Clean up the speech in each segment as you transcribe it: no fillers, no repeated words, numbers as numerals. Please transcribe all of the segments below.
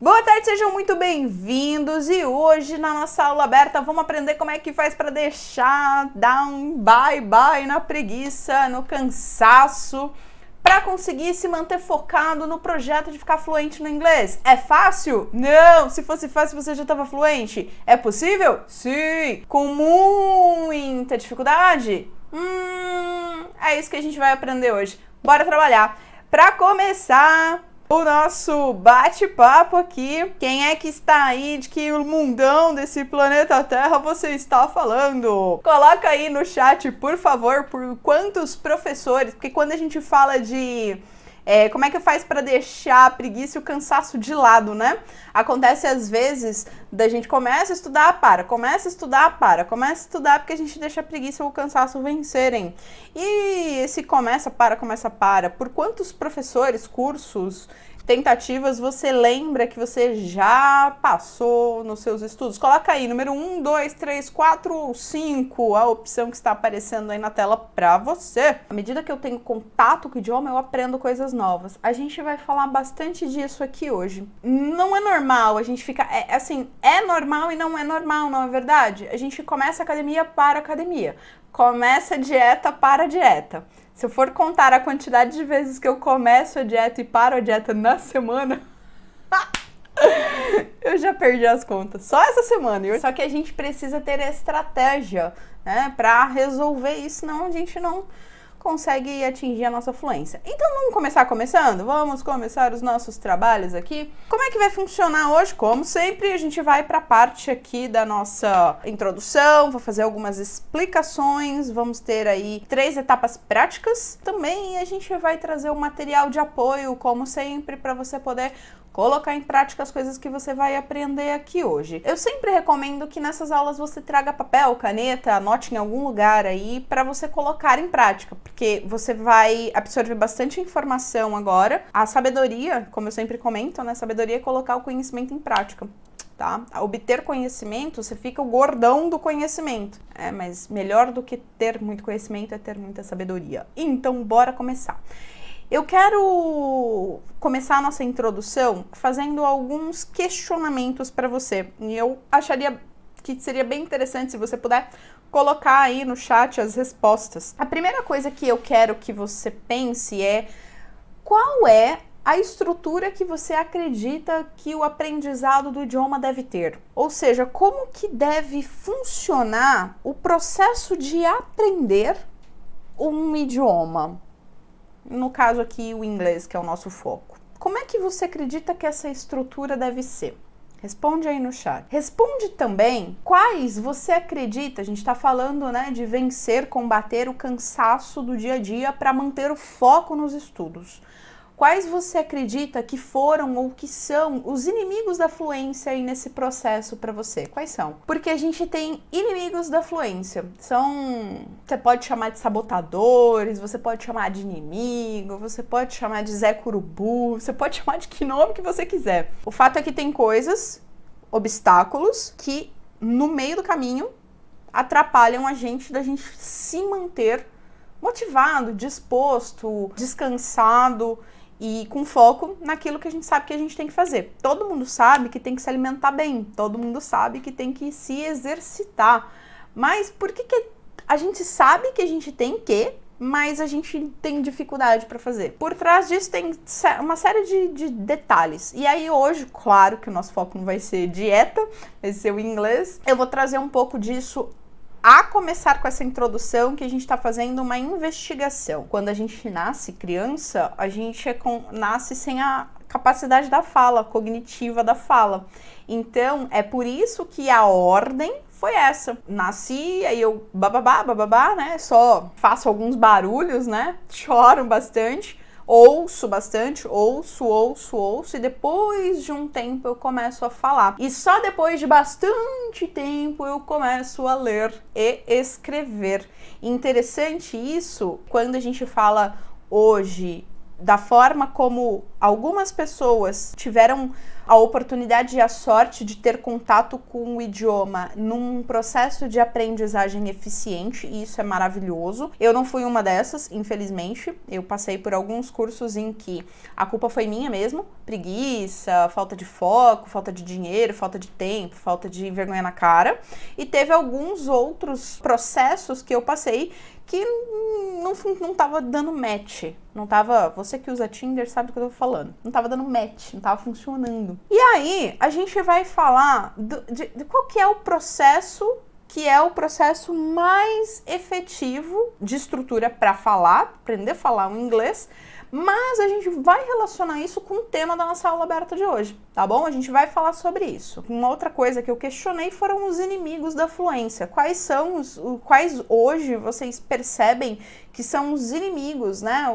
Boa tarde, sejam muito bem-vindos e hoje na nossa aula aberta vamos aprender como é que faz para dar um bye-bye na preguiça, no cansaço, para conseguir se manter focado no projeto de ficar fluente no inglês. É fácil? Não! Se fosse fácil você já estava fluente. É possível? Sim! Com muita dificuldade? É isso que a gente vai aprender hoje. Bora trabalhar! Para começar o nosso bate-papo aqui, quem é que está aí de que o mundão desse planeta Terra você está falando? Coloca aí no chat, por favor, por quantos professores, porque quando a gente fala de como é que faz para deixar a preguiça e o cansaço de lado, né? Acontece às vezes da gente começa a estudar, começa a estudar, começa a estudar porque a gente deixa a preguiça ou o cansaço vencerem. E esse começa, para, por quantos professores, cursos, tentativas você lembra que você já passou nos seus estudos? Coloca aí, número 1, 2, 3, 4 ou 5, a opção que está aparecendo aí na tela para você. À medida que eu tenho contato com o idioma, eu aprendo coisas novas. A gente vai falar bastante disso aqui hoje. Não é normal, a gente fica... É normal e não é normal, não é verdade? A gente começa a academia para academia. Começa a dieta para a dieta. Se eu for contar a quantidade de vezes que eu começo a dieta e paro a dieta na semana, eu já perdi as contas. Só essa semana. Só que a gente precisa ter estratégia, né, para resolver isso, senão a gente não consegue atingir a nossa fluência. Então vamos começar começando? Vamos começar os nossos trabalhos aqui. Como é que vai funcionar hoje? Como sempre, a gente vai para a parte aqui da nossa introdução, vou fazer algumas explicações, vamos ter aí 3 etapas práticas. Também a gente vai trazer um material de apoio, como sempre, para você poder colocar em prática as coisas que você vai aprender aqui hoje. Eu sempre recomendo que nessas aulas você traga papel, caneta, anote em algum lugar aí para você colocar em prática, porque você vai absorver bastante informação agora. A sabedoria, como eu sempre comento, né? Sabedoria é colocar o conhecimento em prática. Tá? Obter conhecimento, você fica o gordão do conhecimento. Mas melhor do que ter muito conhecimento é ter muita sabedoria. Então, bora começar. Eu quero começar a nossa introdução fazendo alguns questionamentos para você. E eu acharia que seria bem interessante se você puder colocar aí no chat as respostas. A primeira coisa que eu quero que você pense é: qual é a estrutura que você acredita que o aprendizado do idioma deve ter? Ou seja, como que deve funcionar o processo de aprender um idioma? No caso aqui, o inglês, que é o nosso foco. Como é que você acredita que essa estrutura deve ser? Responde aí no chat. Responde também quais você acredita, a gente está falando, né, de vencer, combater o cansaço do dia a dia para manter o foco nos estudos. Quais você acredita que foram ou que são os inimigos da fluência aí nesse processo para você? Quais são? Porque a gente tem inimigos da fluência. Você pode chamar de sabotadores, você pode chamar de inimigo, você pode chamar de Zé Curubu, você pode chamar de que nome que você quiser. O fato é que tem coisas, obstáculos, que no meio do caminho atrapalham a gente da gente se manter motivado, disposto, descansado e com foco naquilo que a gente sabe que a gente tem que fazer. Todo mundo sabe que tem que se alimentar bem, todo mundo sabe que tem que se exercitar, mas por que a gente sabe que a gente tem que, mas a gente tem dificuldade para fazer? Por trás disso tem uma série de detalhes. E aí hoje, claro que o nosso foco não vai ser dieta, vai ser o inglês. Eu vou trazer um pouco disso a começar com essa introdução, que a gente está fazendo uma investigação. Quando a gente nasce criança, a gente nasce sem a capacidade da fala, cognitiva da fala. Então, é por isso que a ordem foi essa. Nasci, aí eu bababá, né? Só faço alguns barulhos, né? Choro bastante. Ouço bastante, ouço, e depois de um tempo eu começo a falar. E só depois de bastante tempo eu começo a ler e escrever. Interessante isso, quando a gente fala hoje da forma como algumas pessoas tiveram a oportunidade e a sorte de ter contato com o idioma num processo de aprendizagem eficiente, e isso é maravilhoso. Eu não fui uma dessas, infelizmente. Eu passei por alguns cursos em que a culpa foi minha mesmo, preguiça, falta de foco, falta de dinheiro, falta de tempo, falta de vergonha na cara, e teve alguns outros processos que eu passei que não tava dando match, não tava, você que usa Tinder sabe do que eu tô falando, não tava dando match, não tava funcionando. E aí, a gente vai falar de qual que é o processo, que é o processo mais efetivo de estrutura para falar, aprender a falar o inglês, mas a gente vai relacionar isso com o tema da nossa aula aberta de hoje, tá bom? A gente vai falar sobre isso. Uma outra coisa que eu questionei foram os inimigos da fluência. Quais hoje vocês percebem que são os inimigos, né?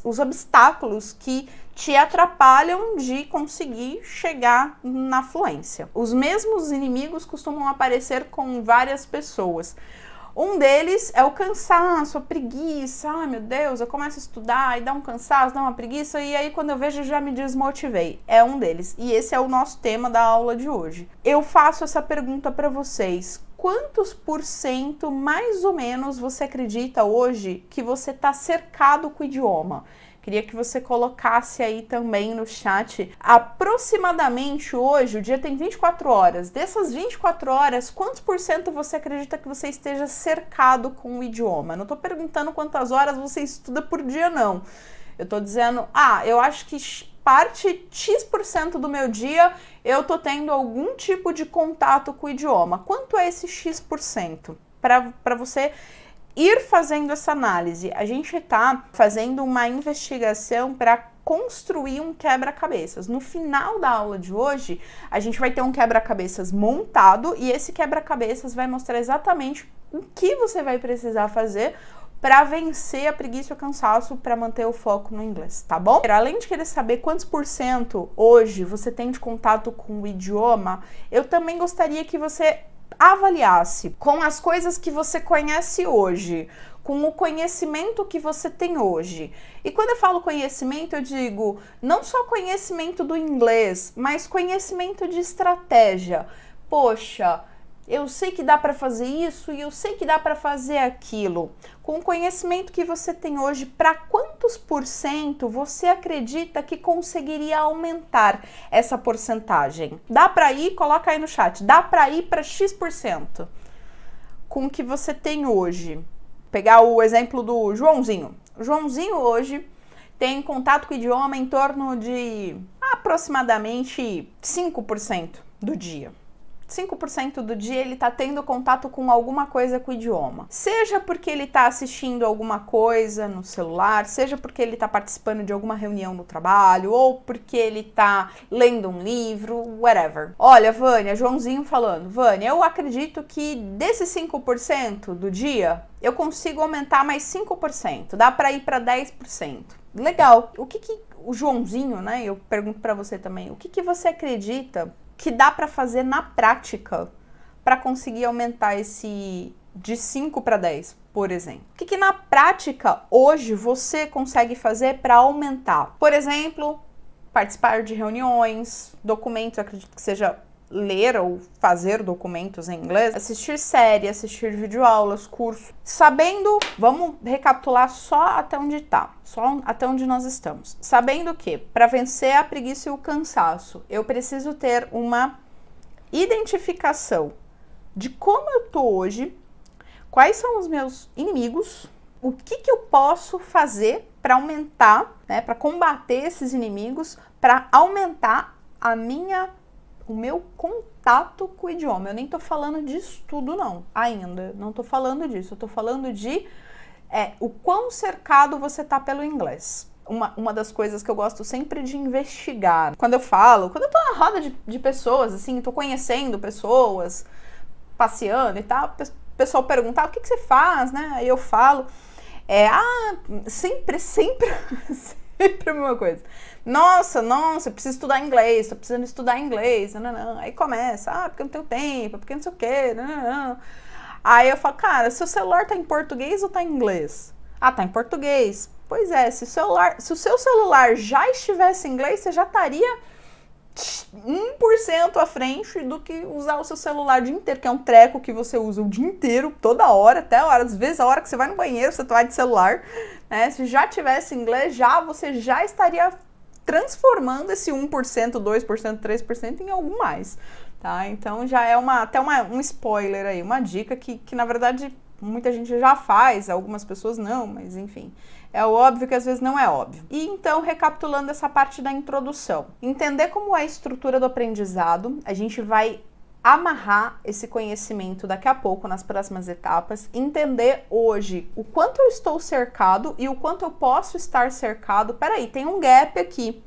Os obstáculos que te atrapalham de conseguir chegar na fluência. Os mesmos inimigos costumam aparecer com várias pessoas. Um deles é o cansaço, a preguiça. Ai, meu Deus, eu começo a estudar e dá um cansaço, dá uma preguiça, e aí quando eu vejo eu já me desmotivei. É um deles. E esse é o nosso tema da aula de hoje. Eu faço essa pergunta para vocês. Quantos por cento, mais ou menos, você acredita hoje que você está cercado com o idioma? Queria que você colocasse aí também no chat. Aproximadamente hoje, o dia tem 24 horas. Dessas 24 horas, quantos por cento você acredita que você esteja cercado com o idioma? Não tô perguntando quantas horas você estuda por dia, não. Eu tô dizendo, eu acho que parte X% do meu dia eu tô tendo algum tipo de contato com o idioma. Quanto é esse X%? Para você ir fazendo essa análise. A gente está fazendo uma investigação para construir um quebra-cabeças. No final da aula de hoje, a gente vai ter um quebra-cabeças montado e esse quebra-cabeças vai mostrar exatamente o que você vai precisar fazer para vencer a preguiça e o cansaço, para manter o foco no inglês, tá bom? Além de querer saber quantos por cento hoje você tem de contato com o idioma, eu também gostaria que você avaliasse com as coisas que você conhece hoje, com o conhecimento que você tem hoje. E quando eu falo conhecimento, eu digo não só conhecimento do inglês, mas conhecimento de estratégia. Poxa, eu sei que dá para fazer isso e eu sei que dá para fazer aquilo. Com o conhecimento que você tem hoje, para quantos por cento você acredita que conseguiria aumentar essa porcentagem? Dá para ir? Coloca aí no chat. Dá para ir para X% com o que você tem hoje. Pegar o exemplo do Joãozinho. O Joãozinho hoje tem contato com o idioma em torno de aproximadamente 5% do dia. 5% do dia ele tá tendo contato com alguma coisa com o idioma. Seja porque ele tá assistindo alguma coisa no celular, seja porque ele tá participando de alguma reunião no trabalho, ou porque ele tá lendo um livro, whatever. Olha, Vânia, Joãozinho falando. Vânia, eu acredito que desses 5% do dia, eu consigo aumentar mais 5%. Dá para ir para 10%. Legal. O que o Joãozinho, né? Eu pergunto para você também. O que você acredita que dá para fazer na prática para conseguir aumentar esse de 5 para 10, por exemplo? O que na prática hoje você consegue fazer para aumentar? Por exemplo, participar de reuniões, documentos, acredito que seja ler ou fazer documentos em inglês, assistir série, assistir videoaulas, curso. Sabendo, vamos recapitular só até onde tá, só até onde nós estamos. Sabendo que para vencer a preguiça e o cansaço, eu preciso ter uma identificação de como eu tô hoje, quais são os meus inimigos, o que eu posso fazer para aumentar, né, para combater esses inimigos, para aumentar o meu contato com o idioma. Eu nem tô falando de estudo não, ainda. Não tô falando disso. Eu tô falando de o quão cercado você tá pelo inglês. Uma das coisas que eu gosto sempre de investigar. Quando eu tô na roda de pessoas, assim, tô conhecendo pessoas, passeando e tal, o pessoal perguntar o que você faz, né? Aí eu falo, sempre a mesma coisa. Nossa, eu preciso estudar inglês, tô precisando estudar inglês, não. Aí começa, porque eu não tenho tempo, porque não sei o quê, não. Aí eu falo, cara, seu celular tá em português ou tá em inglês? Tá em português. Pois é, se o seu celular já estivesse em inglês, você já estaria 1% à frente do que usar o seu celular o dia inteiro, que é um treco que você usa o dia inteiro, toda hora, até a hora, às vezes a hora que você vai no banheiro, você vai de celular, né? Se já tivesse inglês, você já estaria transformando esse 1%, 2%, 3% em algo mais, tá? Então já é até um spoiler aí, uma dica que na verdade muita gente já faz, algumas pessoas não, mas enfim. É óbvio que às vezes não é óbvio. E então, recapitulando essa parte da introdução. Entender como é a estrutura do aprendizado, a gente vai amarrar esse conhecimento daqui a pouco, nas próximas etapas. Entender hoje o quanto eu estou cercado e o quanto eu posso estar cercado. Peraí, tem um gap aqui.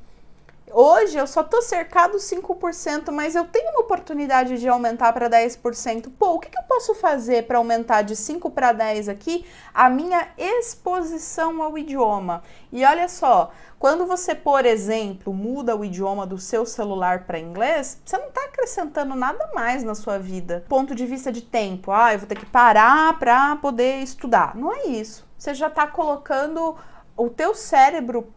Hoje eu só tô cercado 5%, mas eu tenho uma oportunidade de aumentar para 10%. Pô, o que eu posso fazer para aumentar de 5 para 10 aqui? A minha exposição ao idioma. E olha só, quando você, por exemplo, muda o idioma do seu celular para inglês, você não está acrescentando nada mais na sua vida. Ponto de vista de tempo, eu vou ter que parar para poder estudar. Não é isso. Você já está colocando o teu cérebro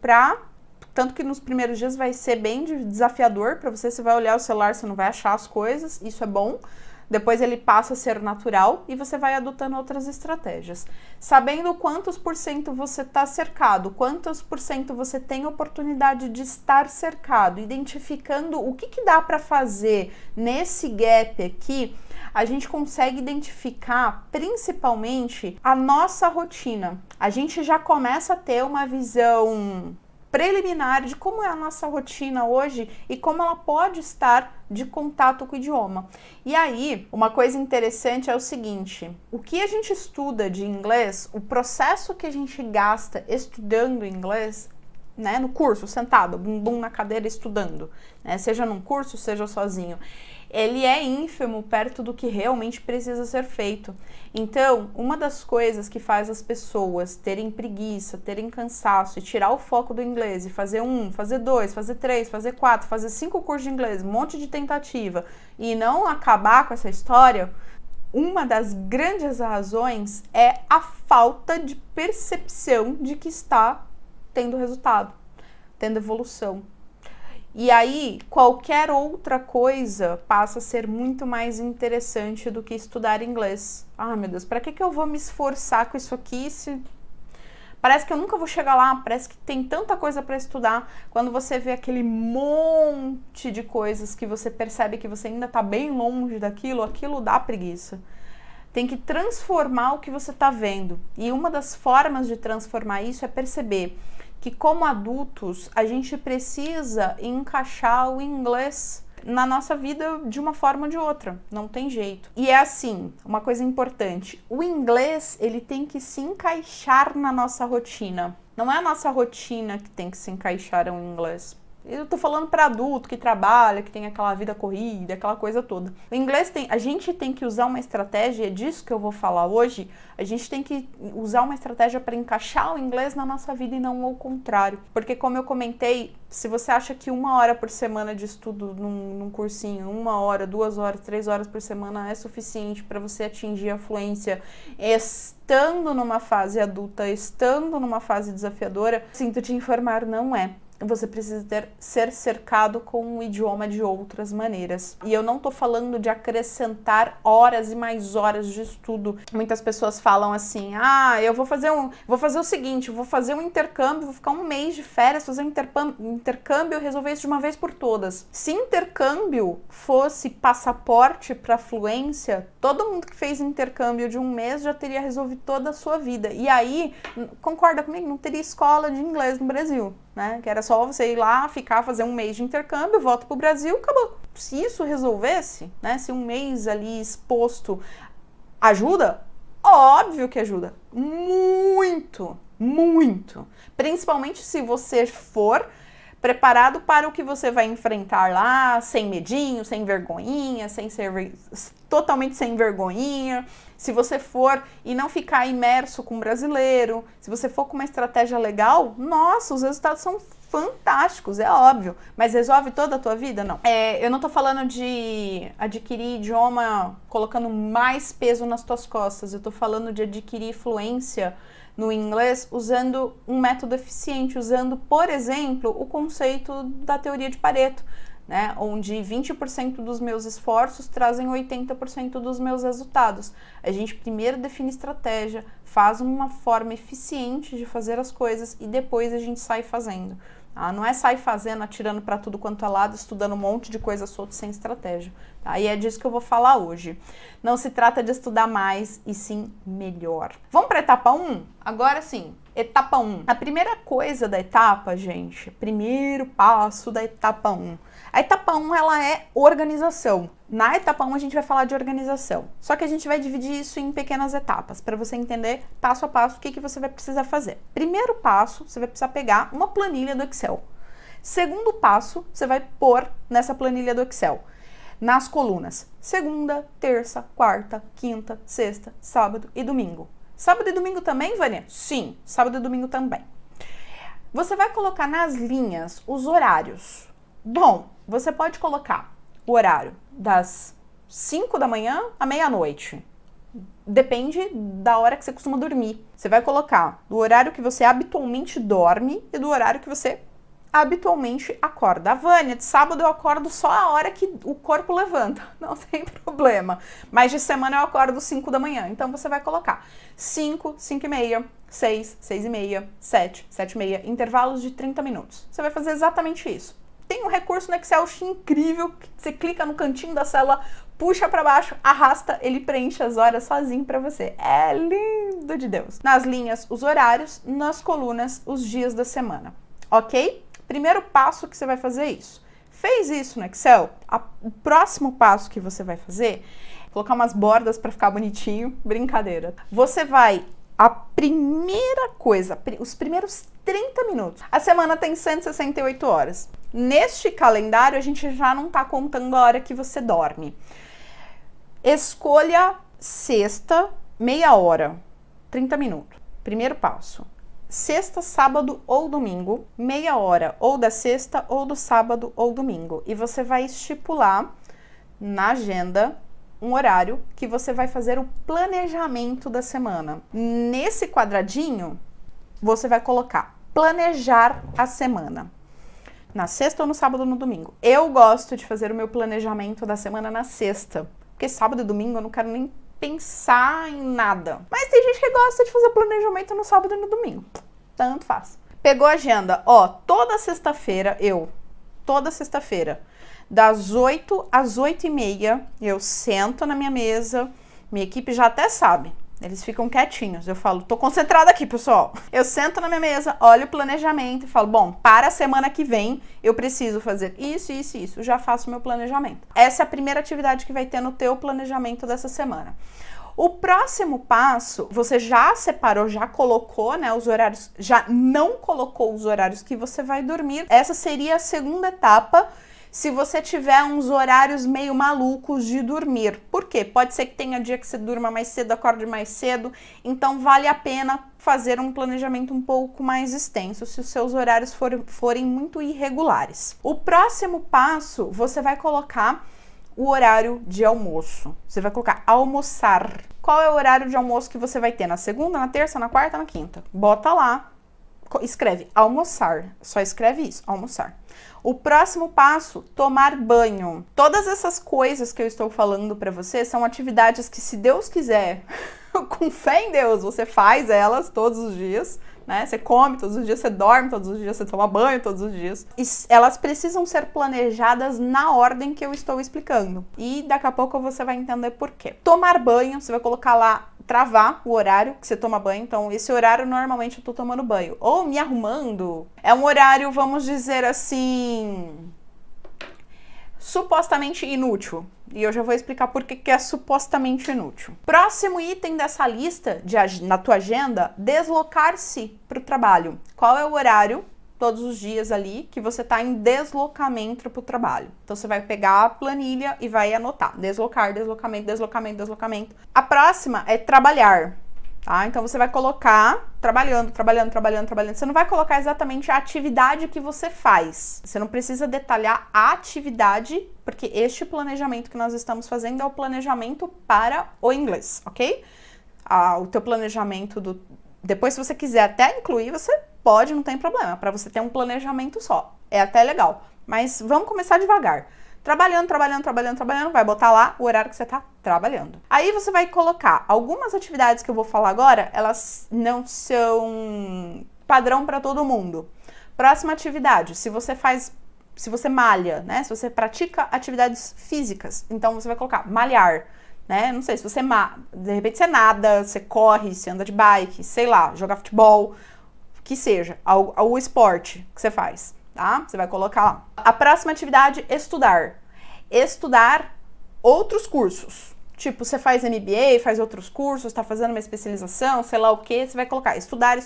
tanto que nos primeiros dias vai ser bem desafiador para você vai olhar o celular, você não vai achar as coisas, isso é bom. Depois ele passa a ser natural e você vai adotando outras estratégias. Sabendo quantos por cento você está cercado, quantos por cento você tem oportunidade de estar cercado, identificando o que dá para fazer nesse gap aqui, a gente consegue identificar principalmente a nossa rotina. A gente já começa a ter uma visão preliminar de como é a nossa rotina hoje e como ela pode estar de contato com o idioma. E aí, uma coisa interessante é o seguinte, o que a gente estuda de inglês, o processo que a gente gasta estudando inglês, né, no curso, sentado, bumbum na cadeira estudando, né, seja num curso, seja sozinho, ele é ínfimo perto do que realmente precisa ser feito. Então, uma das coisas que faz as pessoas terem preguiça, terem cansaço e tirar o foco do inglês e fazer 1, fazer 2, fazer 3, fazer 4, fazer 5 cursos de inglês, um monte de tentativa e não acabar com essa história, uma das grandes razões é a falta de percepção de que está tendo resultado, tendo evolução. E aí, qualquer outra coisa passa a ser muito mais interessante do que estudar inglês. Meu Deus, para que eu vou me esforçar com isso aqui se... Parece que eu nunca vou chegar lá, parece que tem tanta coisa para estudar. Quando você vê aquele monte de coisas que você percebe que você ainda está bem longe daquilo, aquilo dá preguiça. Tem que transformar o que você está vendo. E uma das formas de transformar isso é perceber que como adultos, a gente precisa encaixar o inglês na nossa vida de uma forma ou de outra, não tem jeito. E é assim, uma coisa importante, o inglês, ele tem que se encaixar na nossa rotina. Não é a nossa rotina que tem que se encaixar ao inglês. Eu tô falando para adulto que trabalha, que tem aquela vida corrida, aquela coisa toda. O inglês a gente tem que usar uma estratégia, é disso que eu vou falar hoje, a gente tem que usar uma estratégia para encaixar o inglês na nossa vida e não ao contrário. Porque como eu comentei, se você acha que 1 hora por semana de estudo num cursinho, 1 hora, 2 horas, 3 horas por semana é suficiente para você atingir a fluência estando numa fase adulta, estando numa fase desafiadora, sinto te informar, não é. Você precisa ser cercado com o idioma de outras maneiras. E eu não tô falando de acrescentar horas e mais horas de estudo. Muitas pessoas falam assim, eu vou fazer o seguinte, vou fazer um intercâmbio, vou ficar 1 mês de férias, fazer um intercâmbio e resolver isso de uma vez por todas. Se intercâmbio fosse passaporte para fluência, todo mundo que fez intercâmbio de 1 mês já teria resolvido toda a sua vida. E aí, concorda comigo? Não teria escola de inglês no Brasil, né? Que era só você ir lá, fazer 1 mês de intercâmbio, volta pro Brasil, acabou. Se isso resolvesse, né? Se 1 mês ali exposto ajuda, óbvio que ajuda. Muito, muito. Principalmente se você for preparado para o que você vai enfrentar lá, sem medinho, sem vergonhinha, totalmente sem vergonhinha. Se você for e não ficar imerso com um brasileiro, se você for com uma estratégia legal, nossa, os resultados são fantásticos, é óbvio. Mas resolve toda a tua vida? Não. Eu não tô falando de adquirir idioma colocando mais peso nas tuas costas. Eu tô falando de adquirir fluência no inglês usando um método eficiente, usando, por exemplo, o conceito da teoria de Pareto. né? Onde 20% dos meus esforços trazem 80% dos meus resultados. A gente primeiro define estratégia, faz uma forma eficiente de fazer as coisas e depois a gente sai fazendo. Não é sair fazendo, atirando para tudo quanto é lado, estudando um monte de coisa solta sem estratégia. Tá? E é disso que eu vou falar hoje. Não se trata de estudar mais, e sim melhor. Vamos para a etapa 1? Agora sim, etapa 1. A primeira coisa da etapa, gente, primeiro passo da etapa 1. A etapa 1, ela é organização. Na etapa 1, a gente vai falar de organização. Só que a gente vai dividir isso em pequenas etapas, para você entender passo a passo o que você vai precisar fazer. Primeiro passo, você vai precisar pegar uma planilha do Excel. Segundo passo, você vai pôr nessa planilha do Excel, nas colunas, segunda, terça, quarta, quinta, sexta, sábado e domingo. Sábado e domingo também, Vânia? Sim, sábado e domingo também. Você vai colocar nas linhas os horários. Bom, você pode colocar o horário das 5 da manhã à meia-noite. Depende da hora que você costuma dormir. Você vai colocar do horário que você habitualmente dorme e do horário que você habitualmente acorda. A Vânia, de sábado eu acordo só a hora que o corpo levanta. Não tem problema. Mas de semana eu acordo 5 da manhã. Então você vai colocar 5, 5 e meia, 6, 6 e meia, 7, 7 e meia, intervalos de 30 minutos. Você vai fazer exatamente isso. Tem um recurso no Excel incrível, que você clica no cantinho da célula, puxa para baixo, arrasta, ele preenche as horas sozinho para você. É lindo de Deus. Nas linhas, os horários, nas colunas, os dias da semana. Ok? Primeiro passo que você vai fazer é isso. Fez isso no Excel? O próximo passo que você vai fazer é colocar umas bordas para ficar bonitinho. Brincadeira. Você vai... A primeira coisa, os primeiros 30 minutos. A semana tem 168 horas. Neste calendário, a gente já não tá contando a hora que você dorme. Escolha sexta, meia hora, 30 minutos. Primeiro passo. Sexta, sábado ou domingo, meia hora, ou da sexta, ou do sábado ou domingo. E você vai estipular na agenda um horário que você vai fazer o planejamento da semana. Nesse quadradinho, você vai colocar planejar a semana. Na sexta ou no sábado ou no domingo. Eu gosto de fazer o meu planejamento da semana na sexta, porque sábado e domingo eu não quero nem pensar em nada. Mas tem gente que gosta de fazer planejamento no sábado e no domingo. Tanto faz. Pegou a agenda, ó, toda sexta-feira, das 8 às 8 e meia, eu sento na minha mesa, minha equipe já até sabe, eles ficam quietinhos, eu falo, tô concentrada aqui, pessoal. Eu sento na minha mesa, olho o planejamento e falo, bom, para a semana que vem, eu preciso fazer isso, isso e isso, já faço o meu planejamento. Essa é a primeira atividade que vai ter no teu planejamento dessa semana. O próximo passo, você já separou, já colocou, né, os horários, já não colocou os horários que você vai dormir. Essa seria a segunda etapa, se você tiver uns horários meio malucos de dormir. Por quê? Pode ser que tenha dia que você durma mais cedo, acorde mais cedo, então vale a pena fazer um planejamento um pouco mais extenso, se os seus horários forem muito irregulares. O próximo passo, você vai colocar o horário de almoço. Você vai colocar almoçar. Qual é o horário de almoço que você vai ter? Na segunda, na terça, na quarta, na quinta? Bota lá. Escreve almoçar. Só escreve isso, almoçar. O próximo passo, tomar banho. Todas essas coisas que eu estou falando para você são atividades que, se Deus quiser, com fé em Deus, você faz elas todos os dias, né? Você come todos os dias, você dorme todos os dias, você toma banho todos os dias. E elas precisam ser planejadas na ordem que eu estou explicando. E daqui a pouco você vai entender por quê. Tomar banho, você vai colocar lá, travar o horário que você toma banho. Então, esse horário, normalmente, eu tô tomando banho. Ou me arrumando. É um horário, vamos dizer assim, supostamente inútil. E eu já vou explicar por que é supostamente inútil. Próximo item dessa lista, na tua agenda, deslocar-se para o trabalho. Qual é o horário, todos os dias ali, que você está em deslocamento para o trabalho? Então, você vai pegar a planilha e vai anotar. Deslocar, deslocamento, deslocamento, deslocamento. A próxima é trabalhar. Tá? Então, você vai colocar trabalhando. Você não vai colocar exatamente a atividade que você faz. Você não precisa detalhar a atividade, porque este planejamento que nós estamos fazendo é o planejamento para o inglês, ok? O teu planejamento depois, se você quiser até incluir, você pode, não tem problema, para você ter um planejamento só. É até legal. Mas vamos começar devagar. Trabalhando, vai botar lá o horário que você tá trabalhando. Aí você vai colocar algumas atividades que eu vou falar agora, elas não são padrão para todo mundo. Próxima atividade, se você malha, né? Se você pratica atividades físicas, então você vai colocar malhar, né? Não sei, se você de repente você nada, você corre, você anda de bike, sei lá, jogar futebol, que seja, o esporte que você faz. Tá? Você vai colocar lá. A próxima atividade, estudar. Estudar outros cursos. Tipo, você faz MBA, faz outros cursos, tá fazendo uma especialização, sei lá o que, você vai colocar estudar.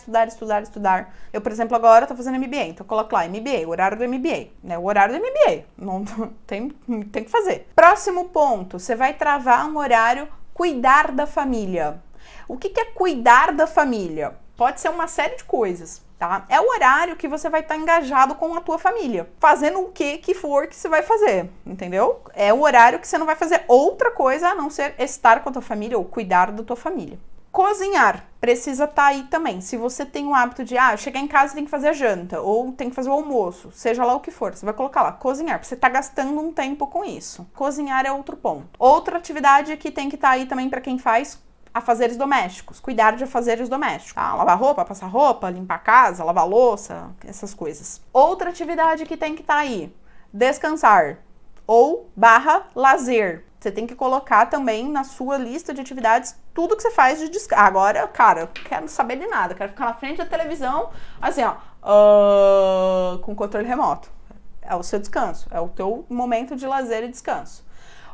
Eu, por exemplo, agora tô fazendo MBA, então eu coloco lá MBA, o horário do MBA, né? O horário do MBA, não tem que fazer. Próximo ponto, você vai travar um horário cuidar da família. O que é cuidar da família? Pode ser uma série de coisas. Tá? É o horário que você vai estar engajado com a tua família, fazendo o que for que você vai fazer, entendeu? É o horário que você não vai fazer outra coisa a não ser estar com a tua família ou cuidar da tua família. Cozinhar precisa estar aí também. Se você tem o hábito de, chegar em casa e tem que fazer a janta, ou tem que fazer o almoço, seja lá o que for, você vai colocar lá, cozinhar, porque você tá gastando um tempo com isso. Cozinhar é outro ponto. Outra atividade que tem que estar aí também para quem faz afazeres domésticos, cuidar de afazeres domésticos, tá? Lavar roupa, passar roupa, limpar a casa, lavar louça, essas coisas. Outra atividade que tem que estar aí, descansar ou lazer. Você tem que colocar também na sua lista de atividades tudo que você faz de descanso. Agora, cara, eu quero saber de nada, quero ficar na frente da televisão, assim, com controle remoto. É o seu descanso, é o teu momento de lazer e descanso.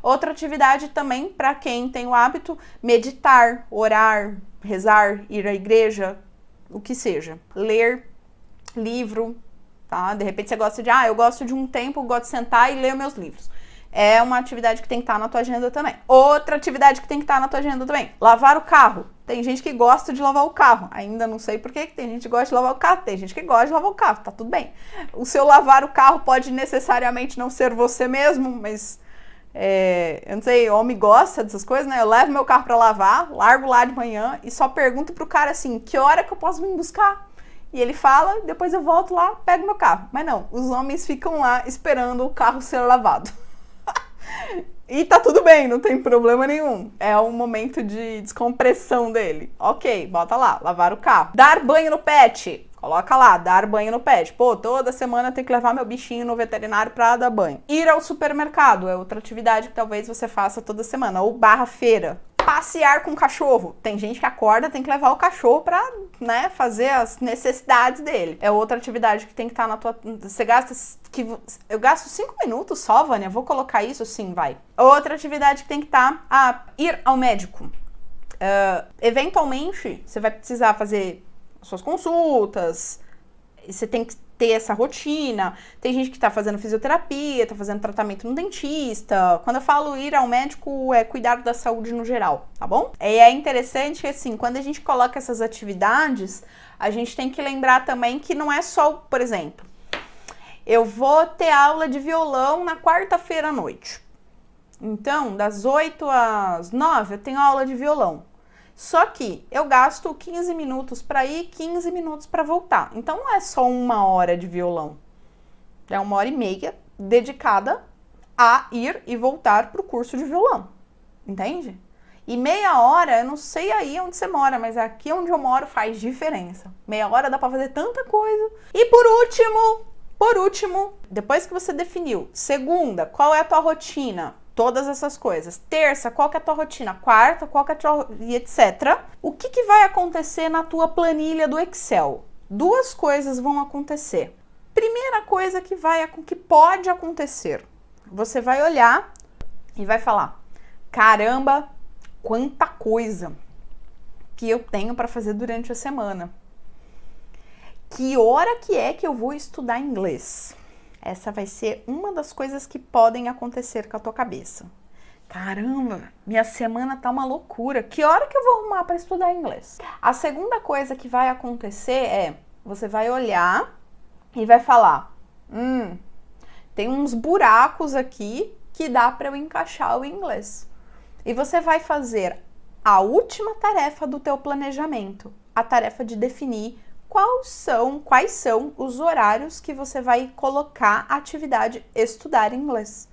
Outra atividade também para quem tem o hábito, meditar, orar, rezar, ir à igreja, o que seja. Ler livro, tá? De repente você gosta de, eu gosto de um tempo, eu gosto de sentar e ler meus livros. É uma atividade que tem que estar na tua agenda também. Outra atividade que tem que estar na tua agenda também, lavar o carro. Tem gente que gosta de lavar o carro. Ainda não sei por que tem gente que gosta de lavar o carro. Tem gente que gosta de lavar o carro, tá tudo bem. O seu lavar o carro pode necessariamente não ser você mesmo, mas... eu não sei, homem gosta dessas coisas, né? Eu levo meu carro pra lavar, largo lá de manhã e só pergunto pro cara assim, que hora que eu posso vir buscar? E ele fala, depois eu volto lá, pego meu carro. Mas não, os homens ficam lá esperando o carro ser lavado. E tá tudo bem, não tem problema nenhum. É um momento de descompressão dele. Ok, bota lá, lavar o carro. Dar banho no pet. Coloca lá, dar banho no pet. Pô, toda semana eu tenho que levar meu bichinho no veterinário pra dar banho. Ir ao supermercado é outra atividade que talvez você faça toda semana. Ou feira. Passear com o cachorro. Tem gente que acorda, tem que levar o cachorro pra, né, fazer as necessidades dele. É outra atividade que tem que estar na tua... Você gasta... Eu gasto 5 minutos só, Vânia? Vou colocar isso? Sim, vai. Outra atividade que tem que estar... ir ao médico. Eventualmente, você vai precisar fazer suas consultas, você tem que ter essa rotina. Tem gente que tá fazendo fisioterapia, tá fazendo tratamento no dentista. Quando eu falo ir ao médico, é cuidar da saúde no geral, tá bom? E é interessante que, assim, quando a gente coloca essas atividades, a gente tem que lembrar também que não é só, por exemplo, eu vou ter aula de violão na quarta-feira à noite. Então, das 8 às 9, eu tenho aula de violão. Só que eu gasto 15 minutos para ir, 15 minutos para voltar. Então não é só 1 hora de violão. É 1h30 dedicada a ir e voltar para o curso de violão. Entende? E meia hora, eu não sei aí onde você mora, mas aqui onde eu moro faz diferença. Meia hora dá para fazer tanta coisa. E por último, depois que você definiu, segunda, qual é a tua rotina? Todas essas coisas. Terça, qual que é a tua rotina? Quarta, qual que é a tua... e etc. O que vai acontecer na tua planilha do Excel? 2 coisas vão acontecer. Primeira coisa que pode acontecer. Você vai olhar e vai falar, caramba, quanta coisa que eu tenho para fazer durante a semana. Que hora que é que eu vou estudar inglês? Essa vai ser uma das coisas que podem acontecer com a tua cabeça. Caramba, minha semana tá uma loucura. Que hora que eu vou arrumar para estudar inglês? A segunda coisa que vai acontecer é, você vai olhar e vai falar, tem uns buracos aqui que dá para eu encaixar o inglês. E você vai fazer a última tarefa do teu planejamento, a tarefa de definir quais são os horários que você vai colocar a atividade estudar inglês.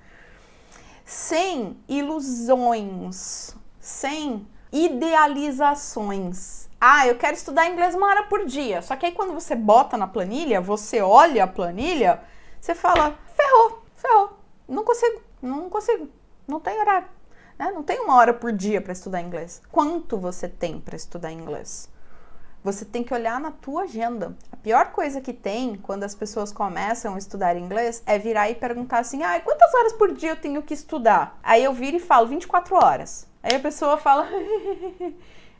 Sem ilusões, sem idealizações. Ah, eu quero estudar inglês 1 hora por dia. Só que aí quando você bota na planilha, você olha a planilha, você fala, ferrou, não consigo, não tem horário. Né? Não tem 1 hora por dia para estudar inglês. Quanto você tem para estudar inglês? Você tem que olhar na tua agenda. A pior coisa que tem quando as pessoas começam a estudar inglês é virar e perguntar assim, quantas horas por dia eu tenho que estudar? Aí eu viro e falo, 24 horas. Aí a pessoa fala,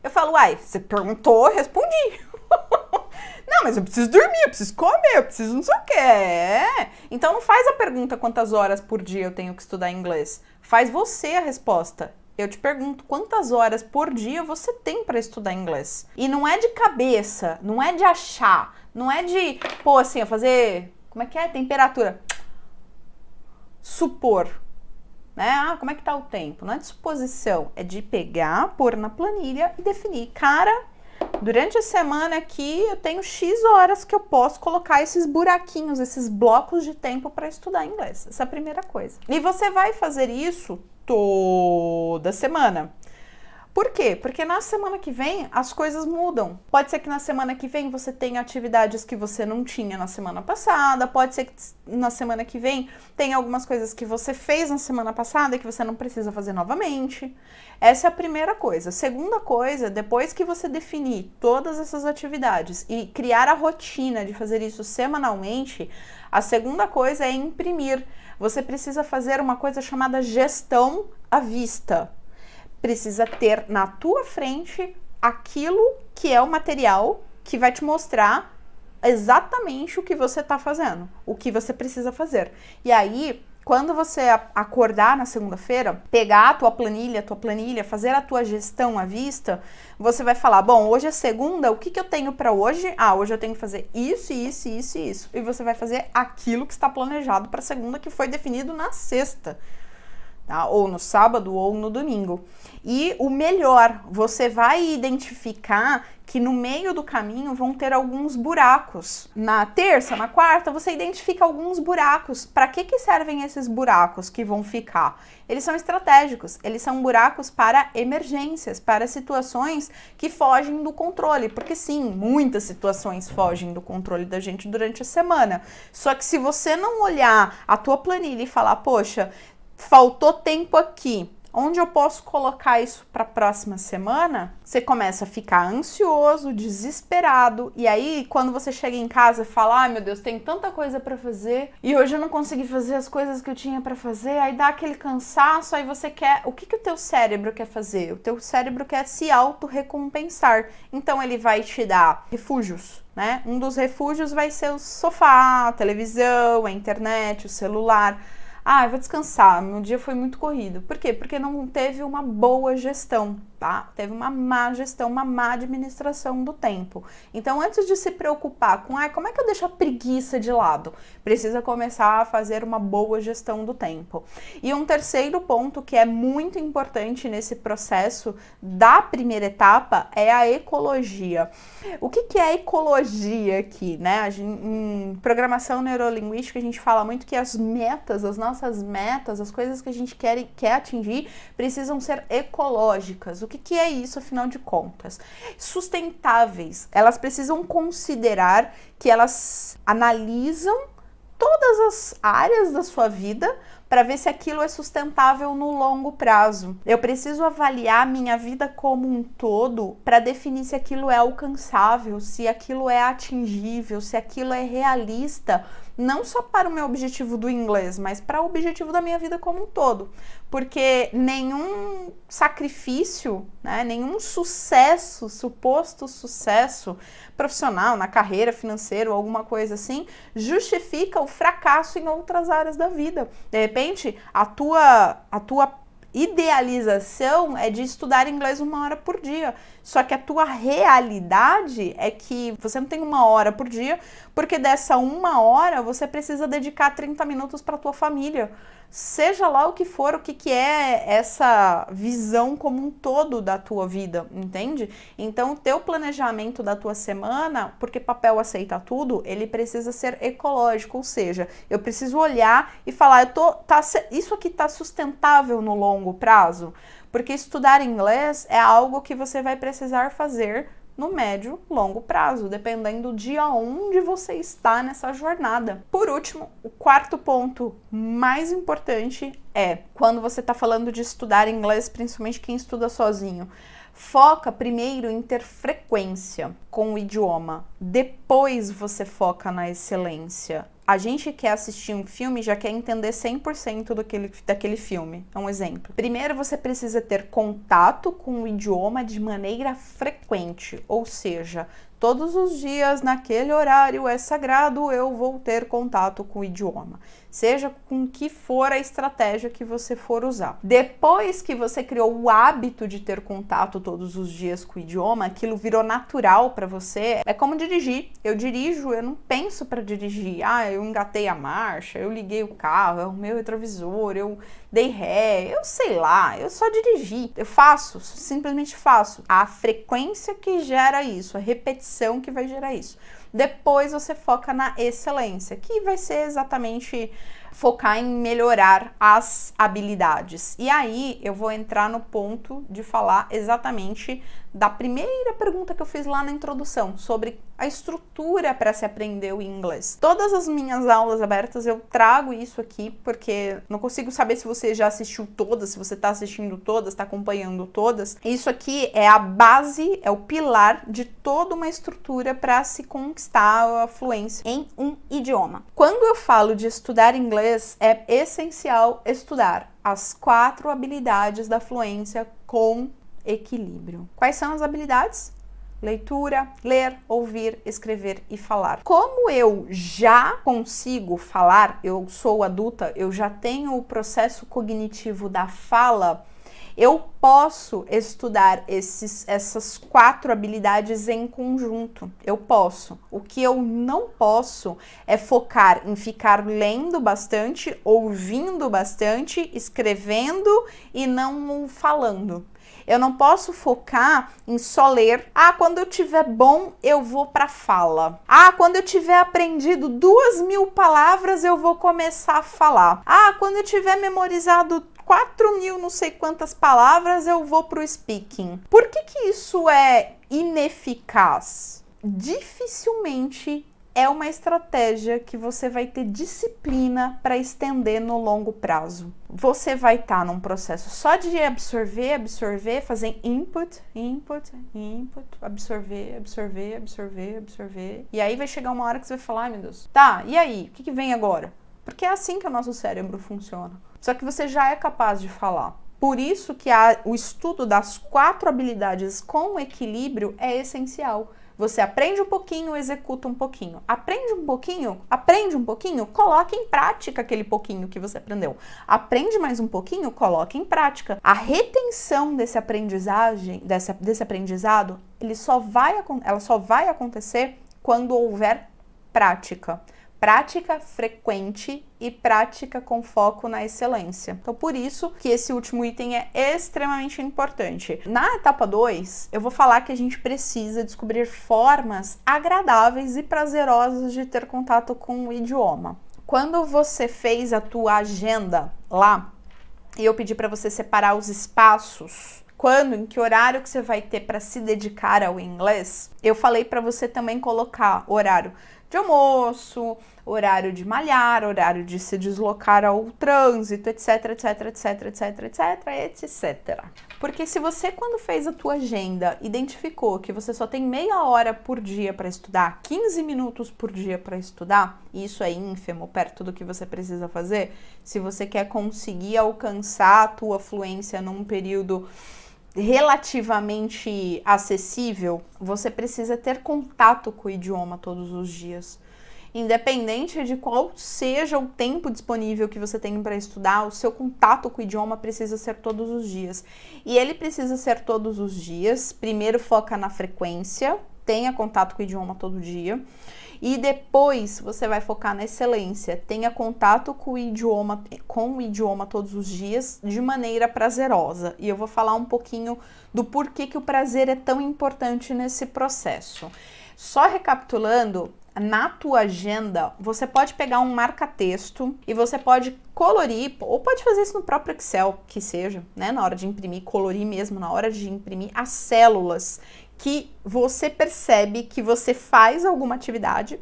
eu falo, você perguntou, eu respondi. Não, mas eu preciso dormir, eu preciso comer, eu preciso não sei o quê. Então não faz a pergunta quantas horas por dia eu tenho que estudar inglês. Faz você a resposta. Eu te pergunto quantas horas por dia você tem para estudar inglês. E não é de cabeça, não é de achar, não é de, fazer, como é que é? Temperatura. Supor. Né? Como é que tá o tempo? Não é de suposição, é de pegar, pôr na planilha e definir. Cara, durante a semana aqui eu tenho X horas que eu posso colocar esses buraquinhos, esses blocos de tempo para estudar inglês. Essa é a primeira coisa. E você vai fazer isso toda semana. Por quê? Porque na semana que vem as coisas mudam. Pode ser que na semana que vem você tenha atividades que você não tinha na semana passada, pode ser que na semana que vem tenha algumas coisas que você fez na semana passada e que você não precisa fazer novamente. Essa é a primeira coisa. Segunda coisa, depois que você definir todas essas atividades e criar a rotina de fazer isso semanalmente, a segunda coisa é imprimir. Você precisa fazer uma coisa chamada gestão à vista. Precisa ter na tua frente aquilo que é o material que vai te mostrar exatamente o que você está fazendo, o que você precisa fazer. E aí, quando você acordar na segunda-feira, pegar a tua planilha, fazer a tua gestão à vista, você vai falar, bom, hoje é segunda, o que eu tenho para hoje? Hoje eu tenho que fazer isso, isso, isso e isso. E você vai fazer aquilo que está planejado para segunda, que foi definido na sexta. Tá? Ou no sábado ou no domingo. E o melhor, você vai identificar que no meio do caminho vão ter alguns buracos. Na terça, na quarta, você identifica alguns buracos. Para que servem esses buracos que vão ficar? Eles são estratégicos, eles são buracos para emergências, para situações que fogem do controle. Porque sim, muitas situações fogem do controle da gente durante a semana. Só que se você não olhar a tua planilha e falar, poxa, faltou tempo aqui, onde eu posso colocar isso para a próxima semana? Você começa a ficar ansioso, desesperado, e aí quando você chega em casa e fala, meu Deus, tem tanta coisa para fazer e hoje eu não consegui fazer as coisas que eu tinha para fazer, aí dá aquele cansaço, aí você quer, o que o teu cérebro quer fazer? O teu cérebro quer se auto-recompensar, então ele vai te dar refúgios, né? Um dos refúgios vai ser o sofá, a televisão, a internet, o celular. Eu vou descansar, meu dia foi muito corrido. Por quê? Porque não teve uma boa gestão, tá? Teve uma má gestão, uma má administração do tempo. Então, antes de se preocupar com, como é que eu deixo a preguiça de lado? Precisa começar a fazer uma boa gestão do tempo. E um terceiro ponto que é muito importante nesse processo da primeira etapa é a ecologia. O que é ecologia aqui, né? Em programação neurolinguística, a gente fala muito que as nossas metas, as coisas que a gente quer atingir, precisam ser ecológicas. O que é isso, afinal de contas? Sustentáveis. Elas precisam considerar que elas analisam todas as áreas da sua vida para ver se aquilo é sustentável no longo prazo. Eu preciso avaliar minha vida como um todo para definir se aquilo é alcançável, se aquilo é atingível, se aquilo é realista, não só para o meu objetivo do inglês, mas para o objetivo da minha vida como um todo. Porque nenhum sacrifício, né, nenhum sucesso, suposto sucesso profissional, na carreira, financeira ou alguma coisa assim, justifica o fracasso em outras áreas da vida. De repente, a tua idealização é de estudar inglês 1 hora por dia, só que a tua realidade é que você não tem 1 hora por dia, porque dessa 1 hora você precisa dedicar 30 minutos para tua família, seja lá o que for, o que é essa visão como um todo da tua vida, entende? Então, o teu planejamento da tua semana, porque papel aceita tudo, ele precisa ser ecológico, ou seja, eu preciso olhar e falar, isso aqui tá sustentável no longo prazo? Porque estudar inglês é algo que você vai precisar fazer no médio, longo prazo, dependendo de aonde você está nessa jornada. Por último, o quarto ponto mais importante é quando você está falando de estudar inglês, principalmente quem estuda sozinho. Foca primeiro em ter frequência com o idioma, depois você foca na excelência. A gente quer assistir um filme e já quer entender 100% daquele filme. É um exemplo. Primeiro, você precisa ter contato com o idioma de maneira frequente, ou seja, todos os dias, naquele horário é sagrado, eu vou ter contato com o idioma. Seja com que for a estratégia que você for usar. Depois que você criou o hábito de ter contato todos os dias com o idioma, aquilo virou natural para você. É como dirigir. Eu dirijo, eu não penso para dirigir. Eu engatei a marcha, eu liguei o carro, é o meu retrovisor, eu dei ré, eu sei lá, eu só dirigi. Eu faço, simplesmente faço. A frequência que gera isso, a repetição que vai gerar isso. Depois você foca na excelência, que vai ser exatamente focar em melhorar as habilidades. E aí eu vou entrar no ponto de falar exatamente da primeira pergunta que eu fiz lá na introdução, sobre a estrutura para se aprender o inglês. Todas as minhas aulas abertas eu trago isso aqui, porque não consigo saber se você já assistiu todas, se você está assistindo todas, está acompanhando todas. Isso aqui é a base, é o pilar de toda uma estrutura para se conquistar a fluência em um idioma. Quando eu falo de estudar inglês, é essencial estudar as 4 habilidades da fluência com equilíbrio. Quais são as habilidades? Leitura, ler, ouvir, escrever e falar. Como eu já consigo falar, eu sou adulta, eu já tenho o processo cognitivo da fala, eu posso estudar essas 4 habilidades em conjunto. Eu posso. O que eu não posso é focar em ficar lendo bastante, ouvindo bastante, escrevendo e não falando. Eu não posso focar em só ler. Quando eu tiver bom, eu vou para fala. Quando eu tiver aprendido 2.000 palavras, eu vou começar a falar. Quando eu tiver memorizado 4.000 não sei quantas palavras, eu vou pro speaking. Por que isso é ineficaz? Dificilmente é uma estratégia que você vai ter disciplina para estender no longo prazo. Você vai estar num processo só de absorver, fazer input, absorver. E aí vai chegar uma hora que você vai falar, meu Deus, tá, e aí? O que vem agora? Porque é assim que o nosso cérebro funciona. Só que você já é capaz de falar. Por isso que o estudo das 4 habilidades com equilíbrio é essencial. Você aprende um pouquinho, executa um pouquinho. Aprende um pouquinho, coloque em prática aquele pouquinho que você aprendeu. Aprende mais um pouquinho, coloque em prática. A retenção desse aprendizado, ela só vai acontecer quando houver prática. Prática frequente e prática com foco na excelência. Então, por isso que esse último item é extremamente importante. Na etapa 2, eu vou falar que a gente precisa descobrir formas agradáveis e prazerosas de ter contato com o idioma. Quando você fez a tua agenda lá, e eu pedi para você separar os espaços, em que horário que você vai ter para se dedicar ao inglês, eu falei para você também colocar horário de almoço, horário de malhar, horário de se deslocar ao trânsito, etc. Porque se você, quando fez a tua agenda, identificou que você só tem meia hora por dia para estudar, 15 minutos por dia para estudar, e isso é ínfimo perto do que você precisa fazer, se você quer conseguir alcançar a tua fluência num período relativamente acessível, você precisa ter contato com o idioma todos os dias. Independente de qual seja o tempo disponível que você tem para estudar, o seu contato com o idioma precisa ser todos os dias. E ele precisa ser todos os dias. Primeiro foca na frequência, tenha contato com o idioma todo dia. E depois você vai focar na excelência. Tenha contato com o idioma todos os dias de maneira prazerosa. E eu vou falar um pouquinho do porquê que o prazer é tão importante nesse processo. Só recapitulando, na tua agenda, você pode pegar um marca-texto e você pode colorir, ou pode fazer isso no próprio Excel, que seja, né? Na hora de imprimir, colorir mesmo, na hora de imprimir as células que você percebe que você faz alguma atividade,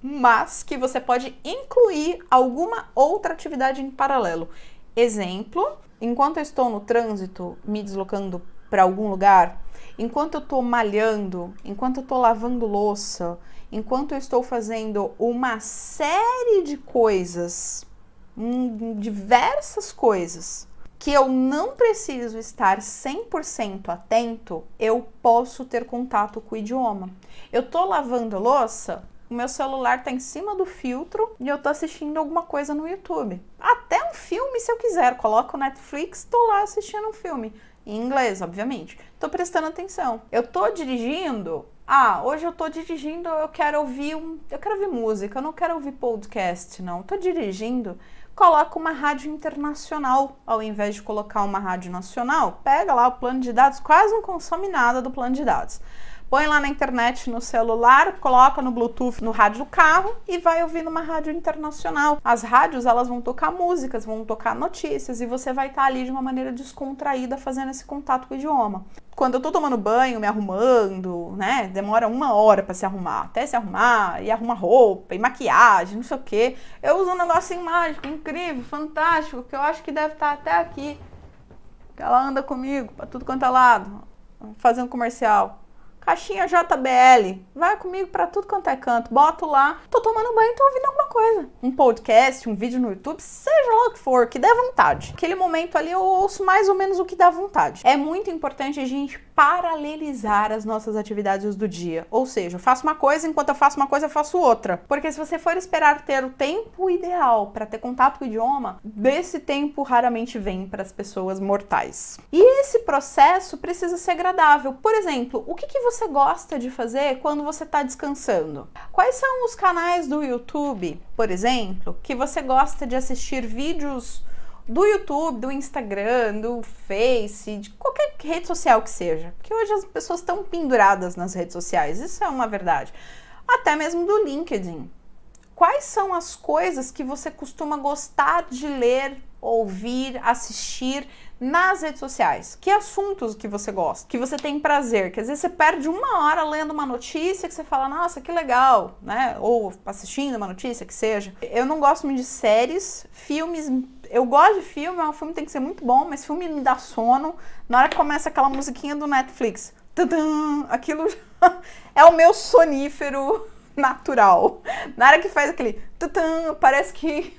mas que você pode incluir alguma outra atividade em paralelo. Exemplo, enquanto eu estou no trânsito, me deslocando para algum lugar, enquanto eu estou malhando, enquanto eu estou lavando louça, enquanto eu estou fazendo uma série de coisas, diversas coisas, que eu não preciso estar 100% atento, eu posso ter contato com o idioma. Eu tô lavando louça, o meu celular tá em cima do filtro e eu tô assistindo alguma coisa no YouTube. Até um filme, se eu quiser, coloco o Netflix, tô lá assistindo um filme. Em inglês, obviamente. Tô prestando atenção. Eu tô dirigindo. Hoje eu tô dirigindo, eu quero ouvir música, eu não quero ouvir podcast, não. Tô dirigindo, coloca uma rádio internacional ao invés de colocar uma rádio nacional. Pega lá o plano de dados, quase não consome nada do plano de dados. Põe lá na internet, no celular, coloca no Bluetooth, no rádio do carro e vai ouvir numa rádio internacional. As rádios, elas vão tocar músicas, vão tocar notícias e você vai estar ali de uma maneira descontraída fazendo esse contato com o idioma. Quando eu tô tomando banho, me arrumando, né, demora 1 hora pra se arrumar, até se arrumar, e arruma roupa, e maquiagem, não sei o quê. Eu uso um negocinho mágico, incrível, fantástico, que eu acho que deve estar até aqui. Que ela anda comigo pra tudo quanto é lado, fazendo comercial. Caixinha JBL, vai comigo pra tudo quanto é canto, boto lá, tô tomando banho e tô ouvindo alguma coisa. Um podcast, um vídeo no YouTube, seja lá o que for, que der vontade. Aquele momento ali eu ouço mais ou menos o que dá vontade. É muito importante a gente paralelizar as nossas atividades do dia. Ou seja, eu faço uma coisa, enquanto eu faço uma coisa, eu faço outra. Porque se você for esperar ter o tempo ideal para ter contato com o idioma, desse tempo raramente vem para as pessoas mortais. E esse processo precisa ser agradável. Por exemplo, o que você gosta de fazer quando você está descansando? Quais são os canais do YouTube, por exemplo, que você gosta de assistir vídeos do YouTube, do Instagram, do Face, de qualquer rede social que seja? Porque hoje as pessoas estão penduradas nas redes sociais, isso é uma verdade. Até mesmo do LinkedIn. Quais são as coisas que você costuma gostar de ler, ouvir, assistir nas redes sociais? Que assuntos que você gosta, que você tem prazer, que às vezes você perde 1 hora lendo uma notícia que você fala, nossa, que legal, né? Ou assistindo uma notícia, que seja. Eu não gosto muito de séries, filmes. Eu gosto de filme, mas o filme tem que ser muito bom, mas filme me dá sono. Na hora que começa aquela musiquinha do Netflix, tadam, aquilo é o meu sonífero natural. Na hora que faz aquele tadam, parece que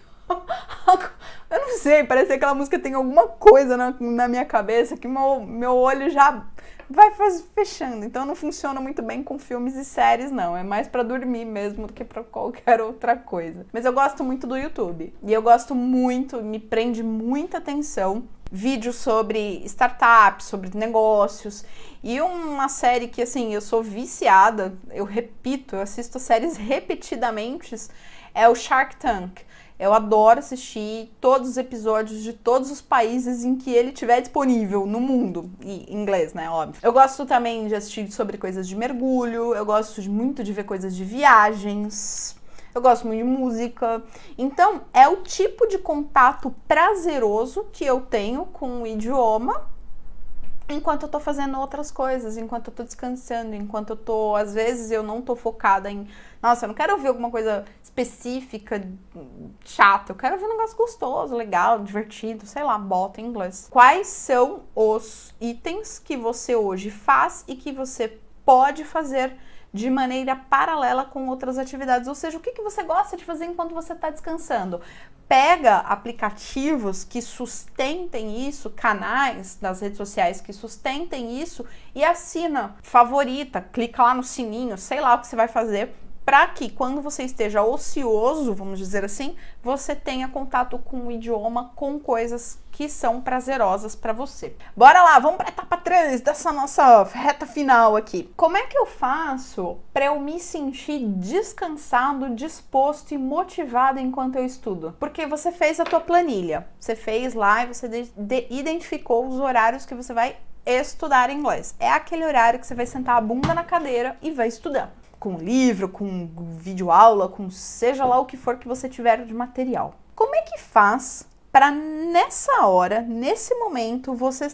eu não sei, parece que aquela música tem alguma coisa na minha cabeça que meu olho já vai fechando. Então não funciona muito bem com filmes e séries, não. É mais pra dormir mesmo do que pra qualquer outra coisa. Mas eu gosto muito do YouTube. E eu gosto muito, me prende muita atenção, vídeos sobre startups, sobre negócios. E uma série que, assim, eu sou viciada, eu assisto séries repetidamente, é o Shark Tank. Eu adoro assistir todos os episódios de todos os países em que ele estiver disponível no mundo. E em inglês, né? Óbvio. Eu gosto também de assistir sobre coisas de mergulho. Eu gosto muito de ver coisas de viagens. Eu gosto muito de música. Então, é o tipo de contato prazeroso que eu tenho com o idioma enquanto eu tô fazendo outras coisas, enquanto eu tô descansando, enquanto eu tô, às vezes eu não tô focada em, nossa, eu não quero ouvir alguma coisa específica, chata, eu quero ouvir um negócio gostoso, legal, divertido, sei lá, bota em inglês. Quais são os itens que você hoje faz e que você pode fazer de maneira paralela com outras atividades? Ou seja, o que você gosta de fazer enquanto você está descansando? Pega aplicativos que sustentem isso, canais das redes sociais que sustentem isso e assina, favorita, clica lá no sininho, sei lá o que você vai fazer para que quando você esteja ocioso, vamos dizer assim, você tenha contato com o idioma, com coisas que são prazerosas para você. Bora lá, vamos para a etapa 3 dessa nossa reta final aqui. Como é que eu faço para eu me sentir descansado, disposto e motivado enquanto eu estudo? Porque você fez a tua planilha, você fez lá e você identificou os horários que você vai estudar inglês. É aquele horário que você vai sentar a bunda na cadeira e vai estudar. Com livro, com videoaula, com seja lá o que for que você tiver de material. Como é que faz para nessa hora, nesse momento, você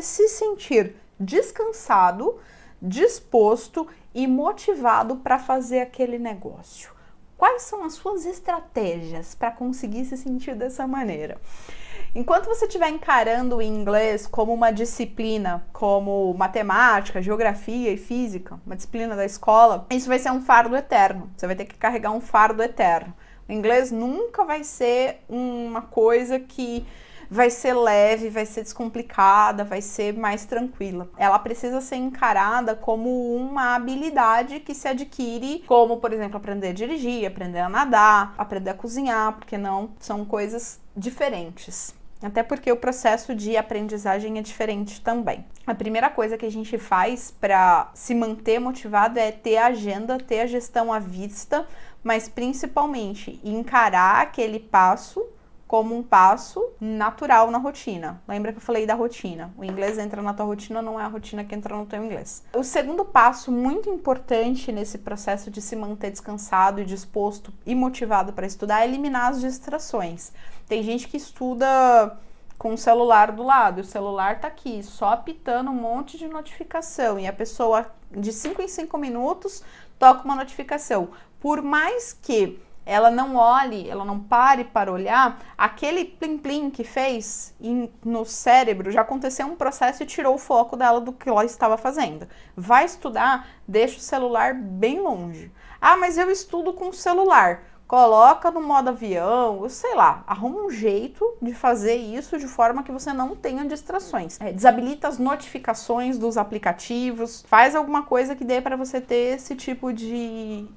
se sentir descansado, disposto e motivado para fazer aquele negócio? Quais são as suas estratégias para conseguir se sentir dessa maneira? Enquanto você estiver encarando o inglês como uma disciplina, como matemática, geografia e física, uma disciplina da escola, isso vai ser um fardo eterno. Você vai ter que carregar um fardo eterno. O inglês nunca vai ser uma coisa que vai ser leve, vai ser descomplicada, vai ser mais tranquila. Ela precisa ser encarada como uma habilidade que se adquire, como, por exemplo, aprender a dirigir, aprender a nadar, aprender a cozinhar, porque não são coisas diferentes. Até porque o processo de aprendizagem é diferente também. A primeira coisa que a gente faz para se manter motivado é ter a agenda, ter a gestão à vista, mas principalmente encarar aquele passo como um passo natural na rotina. Lembra que eu falei da rotina? O inglês entra na tua rotina, não é a rotina que entra no teu inglês. O segundo passo muito importante nesse processo de se manter descansado e disposto e motivado para estudar é eliminar as distrações. Tem gente que estuda com o celular do lado, o celular tá aqui, só apitando um monte de notificação, e a pessoa de 5 em 5 minutos toca uma notificação. Por mais que ela não olhe, ela não pare para olhar, aquele plim-plim que fez no cérebro já aconteceu um processo e tirou o foco dela do que ela estava fazendo. Vai estudar, deixa o celular bem longe. Ah, mas eu estudo com o celular. Coloca no modo avião, sei lá, arruma um jeito de fazer isso de forma que você não tenha distrações. Desabilita as notificações dos aplicativos, faz alguma coisa que dê para você ter esse tipo de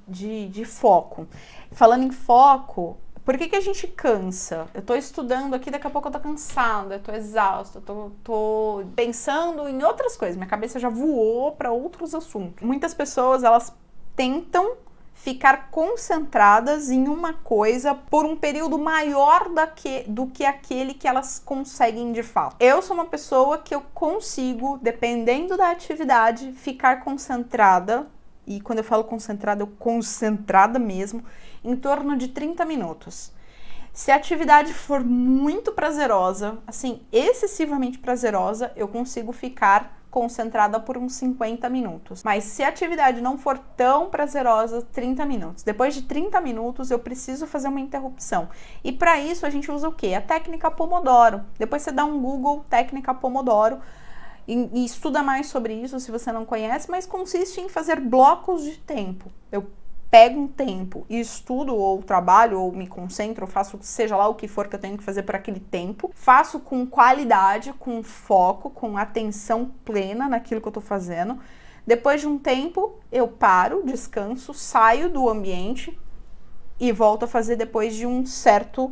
foco. Falando em foco, por que a gente cansa? Eu tô estudando aqui, daqui a pouco eu tô cansada, eu tô exausta, eu tô pensando em outras coisas, minha cabeça já voou para outros assuntos. Muitas pessoas, elas tentam ficar concentradas em uma coisa por um período maior do que aquele que elas conseguem de fato. Eu sou uma pessoa que eu consigo, dependendo da atividade, ficar concentrada, e quando eu falo concentrada, eu concentrada mesmo, em torno de 30 minutos. Se a atividade for muito prazerosa, assim, excessivamente prazerosa, eu consigo ficar concentrada por uns 50 minutos. Mas se a atividade não for tão prazerosa, 30 minutos. Depois de 30 minutos, eu preciso fazer uma interrupção. E para isso, a gente usa o quê? A técnica Pomodoro. Depois você dá um Google, técnica Pomodoro, e estuda mais sobre isso se você não conhece, mas consiste em fazer blocos de tempo. Eu pego um tempo e estudo, ou trabalho, ou me concentro, ou faço seja lá o que for que eu tenho que fazer por aquele tempo. Faço com qualidade, com foco, com atenção plena naquilo que eu tô fazendo. Depois de um tempo, eu paro, descanso, saio do ambiente e volto a fazer depois de um certo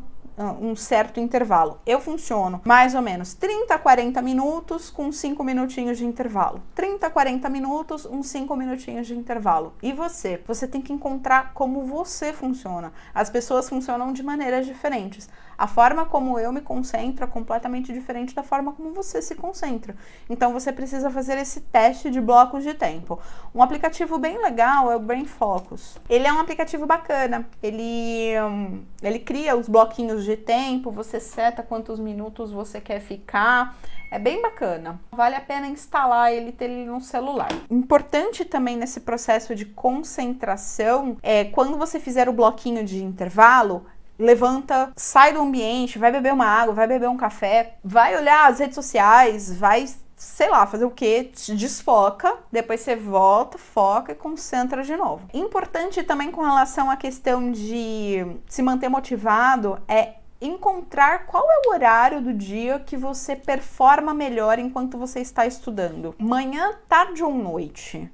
intervalo. Eu funciono mais ou menos 30 a 40 minutos com 5 minutinhos de intervalo. 30 a 40 minutos, uns 5 minutinhos de intervalo. E você? Você tem que encontrar como você funciona. As pessoas funcionam de maneiras diferentes. A forma como eu me concentro é completamente diferente da forma como você se concentra. Então você precisa fazer esse teste de blocos de tempo. Um aplicativo bem legal é o Brain Focus. Ele é um aplicativo bacana. Ele cria os bloquinhos de tempo, você seta quantos minutos você quer ficar. É bem bacana. Vale a pena instalar ele e ter ele no celular. Importante também nesse processo de concentração é quando você fizer o bloquinho de intervalo, levanta, sai do ambiente, vai beber uma água, vai beber um café, vai olhar as redes sociais, vai, sei lá, fazer o quê? Te desfoca, depois você volta, foca e concentra de novo. Importante também com relação à questão de se manter motivado é encontrar qual é o horário do dia que você performa melhor enquanto você está estudando. Manhã, tarde ou noite?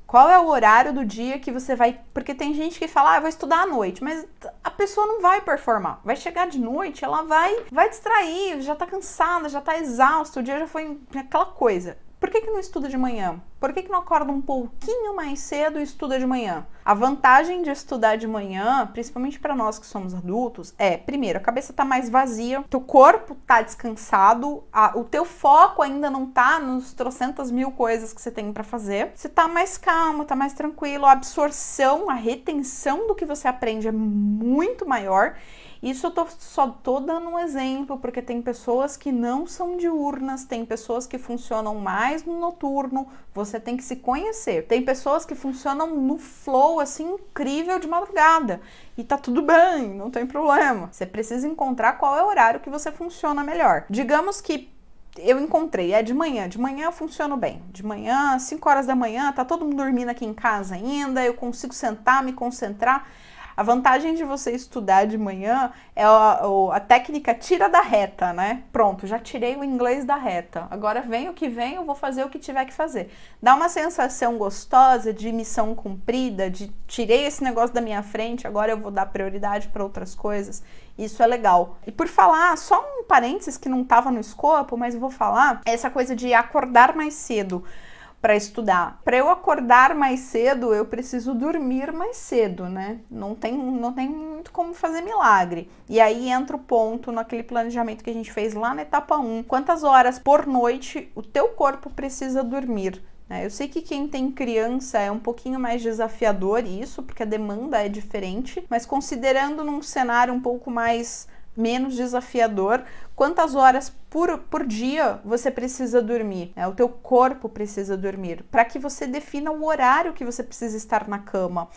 Qual é o horário do dia que você vai... Porque tem gente que fala, eu vou estudar à noite, mas a pessoa não vai performar. Vai chegar de noite, ela vai distrair, já tá cansada, já tá exausta, o dia já foi aquela coisa. Por que não estuda de manhã? Por que não acorda um pouquinho mais cedo e estuda de manhã? A vantagem de estudar de manhã, principalmente para nós que somos adultos, é, primeiro, a cabeça tá mais vazia, teu corpo tá descansado, o teu foco ainda não tá nos trocentas mil coisas que você tem para fazer. Você tá mais calmo, tá mais tranquilo, a absorção, a retenção do que você aprende é muito maior. Isso eu só tô dando um exemplo, porque tem pessoas que não são diurnas, tem pessoas que funcionam mais no noturno, você tem que se conhecer. Tem pessoas que funcionam no flow, assim, incrível de madrugada. E tá tudo bem, não tem problema. Você precisa encontrar qual é o horário que você funciona melhor. Digamos que eu encontrei, é de manhã eu funciono bem. De manhã, 5 horas da manhã, tá todo mundo dormindo aqui em casa ainda, eu consigo sentar, me concentrar. A vantagem de você estudar de manhã é a técnica tira da reta, né? Pronto, já tirei o inglês da reta. Agora vem o que vem, eu vou fazer o que tiver que fazer. Dá uma sensação gostosa de missão cumprida, de tirei esse negócio da minha frente, agora eu vou dar prioridade para outras coisas. Isso é legal. E por falar, só um parênteses que não estava no escopo, mas eu vou falar, é essa coisa de acordar mais cedo para estudar. Para eu acordar mais cedo, eu preciso dormir mais cedo, né? Não tem muito como fazer milagre. E aí entra o ponto naquele planejamento que a gente fez lá na etapa 1. Quantas horas por noite o teu corpo precisa dormir? Eu sei que quem tem criança é um pouquinho mais desafiador isso, porque a demanda é diferente, mas considerando num cenário um pouco menos desafiador, quantas horas por dia você precisa dormir, o teu corpo precisa dormir, para que você defina o horário que você precisa estar na cama.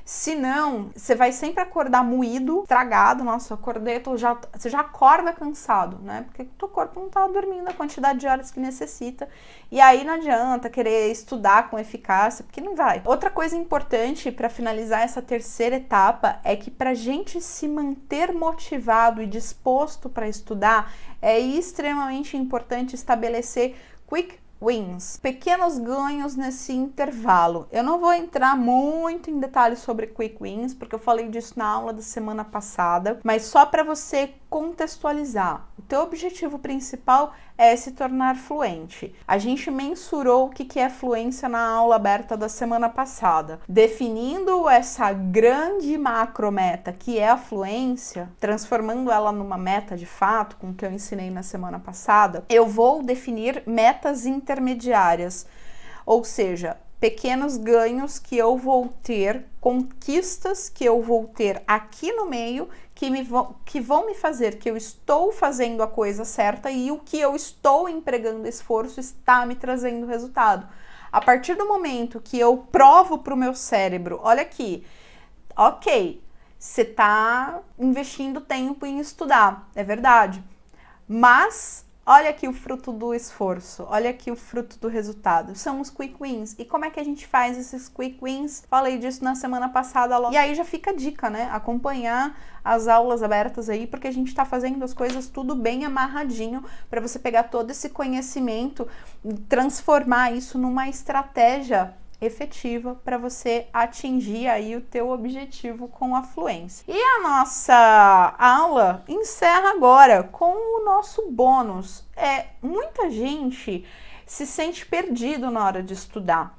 Senão, você vai sempre acordar moído, estragado. Nossa, eu acordei, você já acorda cansado, né? Porque o teu corpo não tá dormindo a quantidade de horas que necessita. E aí não adianta querer estudar com eficácia, porque não vai. Outra coisa importante para finalizar essa terceira etapa é que pra gente se manter motivado e disposto para estudar, é extremamente importante estabelecer quick wins, pequenos ganhos nesse intervalo. Eu não vou entrar muito em detalhes sobre quick wins, porque eu falei disso na aula da semana passada, mas só para você contextualizar. O teu objetivo principal é se tornar fluente. A gente mensurou o que é fluência na aula aberta da semana passada. Definindo essa grande macrometa que é a fluência, transformando ela numa meta de fato, com o que eu ensinei na semana passada, eu vou definir metas intermediárias, ou seja, pequenos ganhos que eu vou ter, conquistas que eu vou ter aqui no meio, que vão me fazer que eu estou fazendo a coisa certa e o que eu estou empregando esforço está me trazendo resultado. A partir do momento que eu provo para o meu cérebro, olha aqui, ok, você está investindo tempo em estudar, é verdade, mas olha aqui o fruto do esforço, olha aqui o fruto do resultado. São os quick wins. E como é que a gente faz esses quick wins? Falei disso na semana passada. E aí já fica a dica, né? Acompanhar as aulas abertas aí, porque a gente tá fazendo as coisas tudo bem amarradinho para você pegar todo esse conhecimento e transformar isso numa estratégia efetiva para você atingir aí o teu objetivo com a fluência. E a nossa aula encerra agora com o nosso bônus. Muita gente se sente perdido na hora de estudar.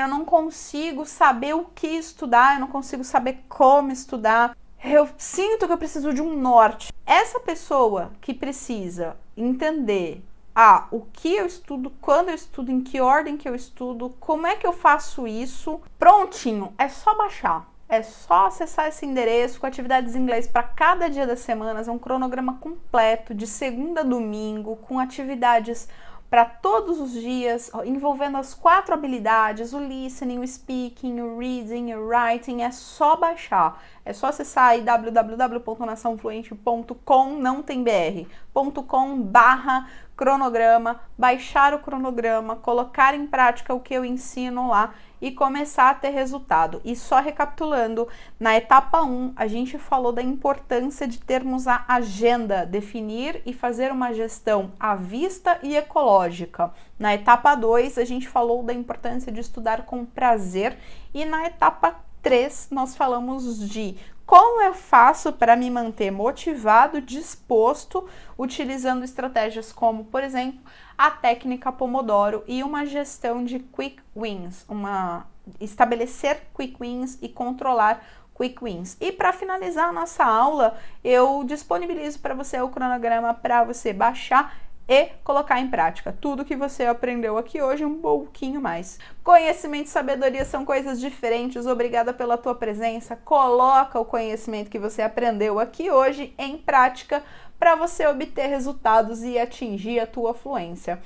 Eu não consigo saber o que estudar, eu não consigo saber como estudar. Eu sinto que eu preciso de um norte. Essa pessoa que precisa entender o que eu estudo, quando eu estudo, em que ordem que eu estudo, como é que eu faço isso, prontinho, é só baixar. É só acessar esse endereço com atividades em inglês para cada dia das semanas, é um cronograma completo, de segunda a domingo, com atividades para todos os dias, envolvendo as 4 habilidades, o listening, o speaking, o reading, o writing. É só baixar, É só acessar aí www.naçãofluente.com, não tem BR, .com/cronograma, baixar o cronograma, colocar em prática o que eu ensino lá e começar a ter resultado. E só recapitulando, na etapa 1, a gente falou da importância de termos a agenda, definir e fazer uma gestão à vista e ecológica. Na etapa 2, a gente falou da importância de estudar com prazer. E na etapa 3, nós falamos de como eu faço para me manter motivado, disposto, utilizando estratégias como, por exemplo, a técnica Pomodoro e uma gestão de quick wins, estabelecer quick wins e controlar quick wins. E para finalizar a nossa aula, eu disponibilizo para você o cronograma para você baixar e colocar em prática tudo que você aprendeu aqui hoje, um pouquinho mais. Conhecimento e sabedoria são coisas diferentes. Obrigada pela tua presença. Coloca o conhecimento que você aprendeu aqui hoje em prática para você obter resultados e atingir a tua fluência.